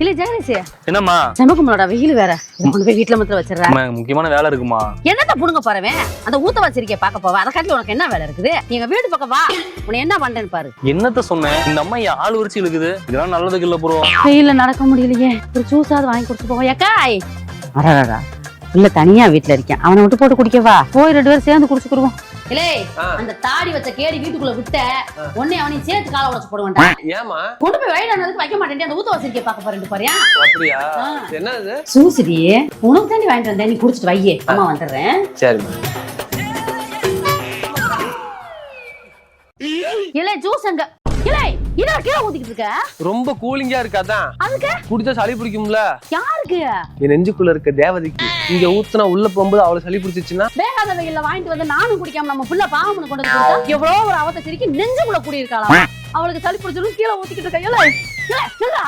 இல்ல ஜெகதீஷ், என்னம்மா செமக்குமலோட வெயில் வேற. கொண்டு போய் வீட்டுல மாத்திரம் வச்சிடறேன். முக்கியமான வேலை இருக்குமா? என்னத்த புடுங்க போறவன்? அந்த ஊத்த வச்சிருக்கே பாக்க போவா. அதை காட்டில உனக்கு என்ன வேலை இருக்குது? எங்க வீடு பக்கம் வா, உன்னை என்ன பண்றேன்னு பாரு. என்னத்த சொன்னேன்? இந்த அம்மா ஆள் உரிச்சு இழுக்குது. இதெல்லாம் நல்லதுக்கு இல்ல ப்ரோ. வெயில நடக்க முடியலையே, ஒரு ஜூஸாவது வாங்கி குடிச்சு போவோம். ஏக்காய் அடடா, இல்ல தனியா வீட்டுல இருக்கேன், அவனை விட்டு போட்டு குடிக்கவா? போய் 2 பேரும் சேர்ந்து குடிச்சுக்குருவோம். இல்லே, அந்த தாடி வச்ச கேடி வீட்டுக்குள்ள விட்ட உடனே அவனையும் சேர்த்து காலை உடைச்சு போடுவான்டா. ஏமா கொண்டு போய் வயலானதுக்கு வைக்க மாட்டேன். அந்த ஊத்த வச்சிருக்கே பாக்க போறேன் பாரியா. அப்படியா? என்னது? சூசிடி, உனக்கு தாண்டி வாங்கிட்டு வந்தேன், நீ குடிச்சிட்டு வையே. அம்மா வந்துடுறேன். சரிம்மா. இல்ல ஜூஸ் எங்க? இல்ல இத கீழ ஊத்திக்கிட்டு இருக்க. ரொம்ப கூலிங்கா இருக்காதான். அதுக்கு குடிச்சா சளி பிடிக்கும்ல. யாருக்கு? என் நெஞ்சுக்குள்ள இருக்க தேவதைக்கு. இங்க ஊத்துனா உள்ள போகும்போது அவளை சளி பிடிச்சிச்சுன்னா வேகாத வெயில்ல வாங்கிட்டு வந்து நானும் குடிக்காம நம்ம புள்ள பாவம்னு கொண்டு வந்து கொடுத்தா எவ்வளவு ஒரு அவத்த சிரிக்கி நெஞ்சுக்குள்ள கூடி இருக்காளா? அவளுக்கு சளி பிடிச்சிடும் கீழே ஊத்திக்கிட்டு இருக்க. இல்ல